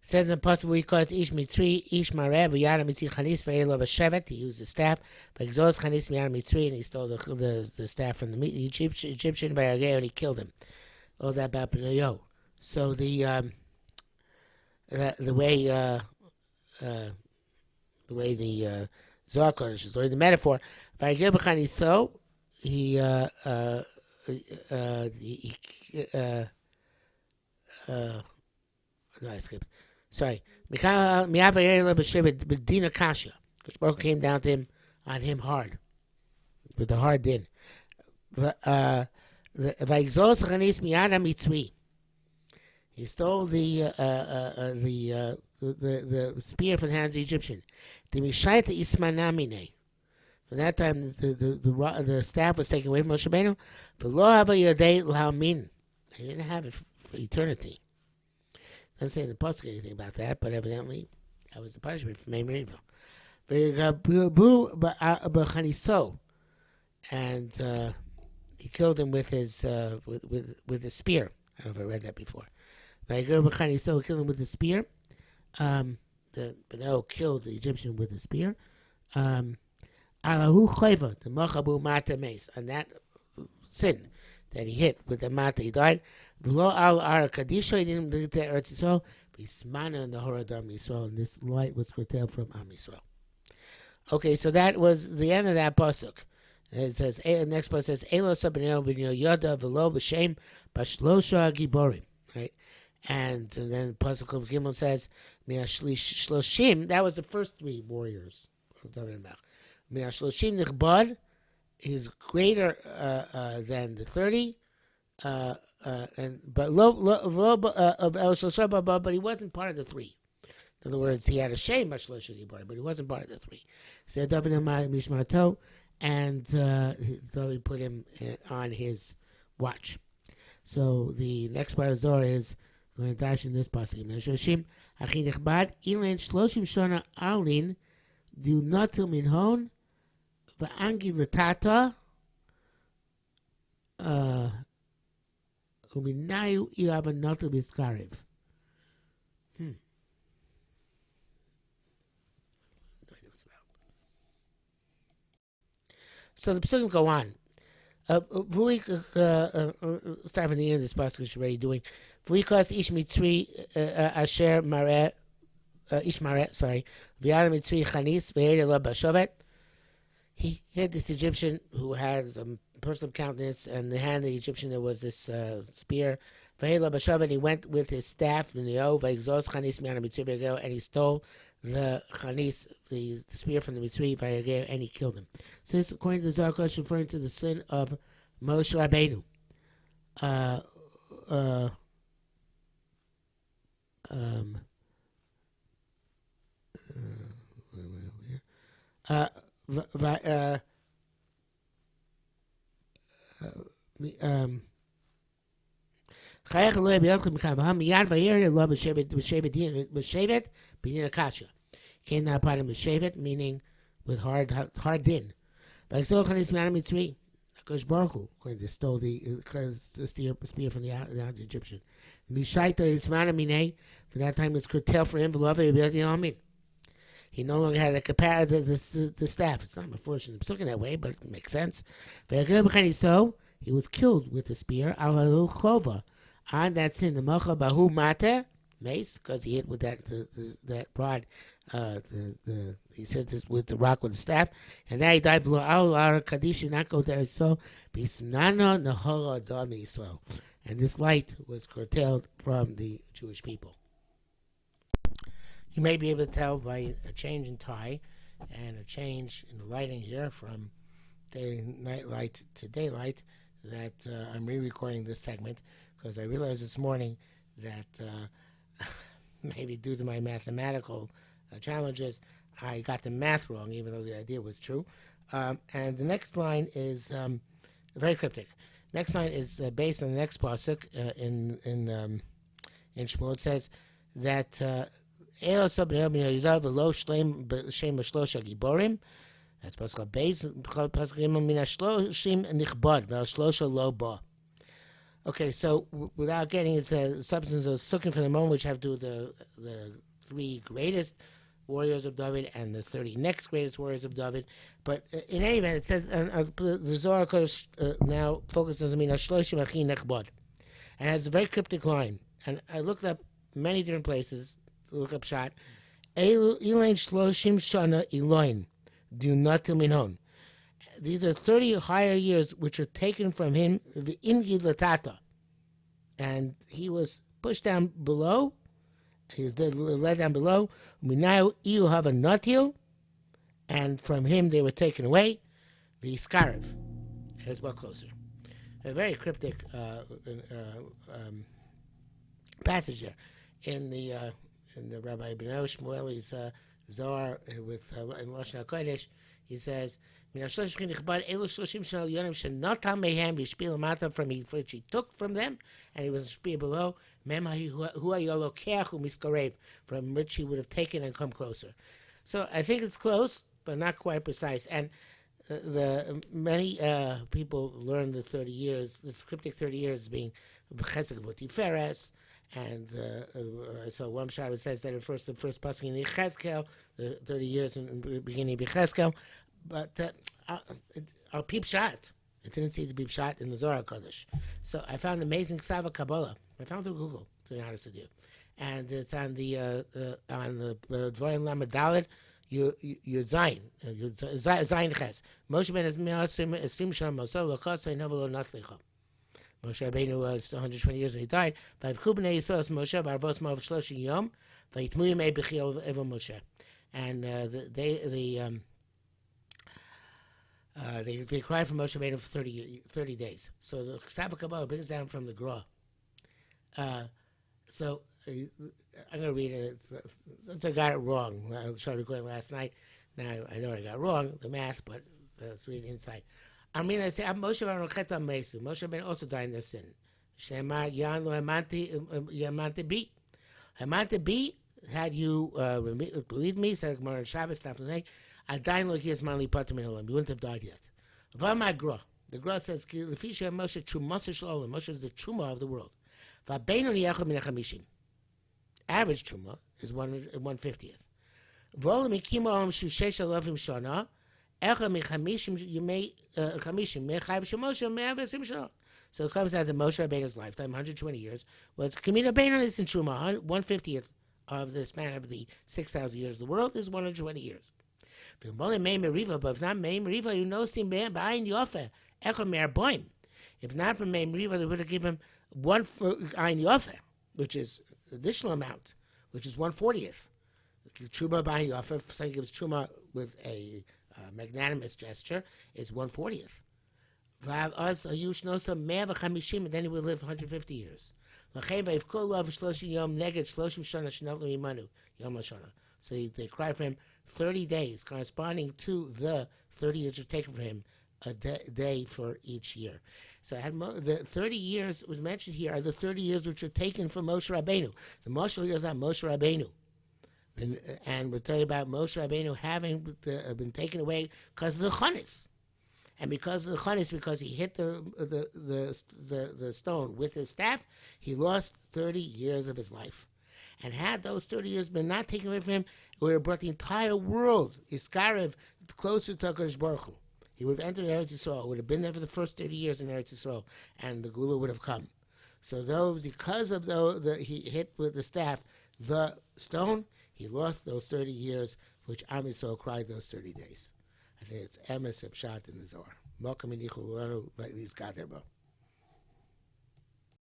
Says in the pasuk we call it ish mitzri, ish mareh, v'yara mitzri chanis v'elo b'shevet. He used the staff, v'exos chanis miyara mitzri, and he stole the staff from the Egyptian by Agay, and he killed him. All that about B'nayo. So the way the Zohar Kodesh, or the metaphor, v'agay b'chaniso, no, I skipped. Sorry. Medina Kasha. Because Baruch came down to him on him hard. With a hard din. He stole the spear from the hands of the Egyptian. From that time, the staff was taken away from Moshe Rabbeinu. He didn't have it for eternity. Doesn't say in the pasuk anything about that, but evidently that was the punishment for Amri. And he killed him with his with a spear. I don't know if I read that before. He killed him with a spear. The Beno killed the Egyptian with a spear. On that sin that he hit with the mata, he died. V'lo al ar kadisha, he didn't get to Eretz Yisrael. V'ismana in the Horadam Yisrael, and this light was curtailed from Am Yisrael. Okay, so that was the end of that pasuk. It says, the next pasuk says, Elo sabineo b'nyo yoda v'lo b'shem b'shlosha giborim. Right? And then pasuk of Gimel says, Shloshim, that was the first three warriors of David Shloshim nichbad is greater than the 30. But he wasn't part of the three. In other words, he had a shame, but he wasn't part of the three. So Mishmato, and he put him on his watch. So the next part of Zohar is going to dash in this pasuk. Shloshim achi nechbad ilan shloshim shana alin do natil minhon va'angi latata. Uminayu ilav natil biskarev. So the psukim go on. Start from the end of this pasuk, which we're already doing. V'uikas ish mitzri asher mareh ish mareh, sorry. V'yara mitzri chanis v'yera b'shovet. He hit this Egyptian who had a personal countenance, and in the hand of the Egyptian there was this spear. V'yera b'shovet. He went with his staff and he stole the chanis, the spear from the Mitzri, and he killed him. So this, according to the Zohar, is referring to the sin of Moshe Rabbeinu. Came now upon him with shevet, meaning with hard din. But so chanis miyara mitzri, Hakadosh Baruch Hu, according to stole the spear from the Egyptian. Mishaita ismana minei, for that time was curtailed for him. He no longer had the staff. It's not unfortunate. It's looking that way, but it makes sense. So he was killed with the spear. On that sin, the Mocha Bahu Mate, mace, because he hit with that rod, he said this with the rock with the staff, and then he died below Al Kaddish, not go there, so Bisnana Nahara Dami Israel. And this light was curtailed from the Jewish people. You may be able to tell by a change in tie and a change in the lighting here from night light to daylight that I'm re-recording this segment, because I realized this morning that maybe due to my mathematical challenges, I got the math wrong, even though the idea was true. And the next line is very cryptic. Next line is based on the next pasuk in Shmuel. It says that that's pasuk beis. Pasuk min hashloshim nichbad ve'al shlosha lo ba. Okay, so without getting into the substance of Sukkim for the moment, which have to do with the 3 greatest warriors of David and the 30 next greatest warriors of David. But in any event, it says, the Zohar now focuses on Shloshim Achi Nechbod. And it has a very cryptic line. And I looked up many different places to look up Pshat. Elain Shloshim Shana Eloin, do not to Minon. These are 30 higher years which are taken from him in Gidlatata. And he was pushed down below. He was led down below. Minayu Iu have a natil, and from him they were taken away. The Iskarev. It's well closer. A very cryptic passage there in the Rabbi Beno Shmueli's Zohar with in Lashon HaKodesh. He says, from which he took from them, and he was below, from which he would have taken and come closer. So I think it's close, but not quite precise. And the many people learn the 30 years, this cryptic 30 years being Chesed Tiferes, and so one Pshat says that the first pasuk in Yechezkel, the 30 years in the beginning of Yechezkel, but I'll peep Pshat. It didn't seem to be Pshat in the Zohar Kodesh. So I found an amazing Ksav HaKabbalah. I found it on Google, to be honest with you. And it's on the Dvarim Lamed Dalet, Zayin Ches. Moshe ben Esrim Shem Moshe Lokasei Novelo Naslicha. Moshe Rabbeinu was 120 years when he died. Vayivchu b'nei Yisrael es Moshe b'arvos ma'ov 30 yom, vayitmu yimei b'chiyah evo Moshe. And they cried for Moshe Rabbeinu for 30 days. So the Ksav HaKabbalah brings down from the Gra. So I'm going to read it. Since I got it wrong, I started recording last night. Now I know I got it wrong, the math, but let's read inside. Amri, I say, Moshe Rabbeinu also died in their sin. שנאמר, Yan lo האמנתם בי. האמנתם בי, had you believed me, said Gemara on Shabbos, עדיין לא הגיע זמן להיפטר מן העולם. You wouldn't have died yet. ואמר גרא. The Gra says, לפי שמשה תרומתו של העולם. Moshe is the truma of the world. והבינוני אחד מן החמישים. Average truma is 1/50th. ועולה מקים העולם של 6,000 שנה, אחד מחמישים ימי חייו של משה 120 שנה. So it comes out that Moshe Rabbeinu's lifetime, 120 years, was Kamina Beinonis in Truma, 1/50th of the span of the 6,000 years of the world is 120 years. But if not May Meriva, you know, Steam behind Yofe, Echo Mer Boim. If not from May Meriva, they would have given him 1 Ein Yofe, which is additional amount, which is 1/40th. Truma behind Yofe, if somebody gives Truma with a magnanimous gesture, is 1/40th. And then he would live 150 years. So they cried for him 30 days, corresponding to the 30 years taken for him, a day for each year. So the 30 years was mentioned here are the 30 years which were taken from Moshe Rabbeinu. The Moshe years are Moshe Rabbeinu. And we'll tell you about Moshe Rabbeinu having been taken away because of the Chonis. And because of the Chonis, because he hit the stone with his staff, he lost 30 years of his life. And had those 30 years been not taken away from him, it would have brought the entire world, Iskarev, closer to HaKadosh Baruch Hu. He would have entered Eretz Yisrael, would have been there for the first 30 years in Eretz Yisrael, and the Gula would have come. So because of he hit with the staff the stone, he lost those 30 years, which Am Yisrael cried those 30 days. I think it's Emes Pshat in the Zohar. Welcome in Yichul, like these Gaderbo.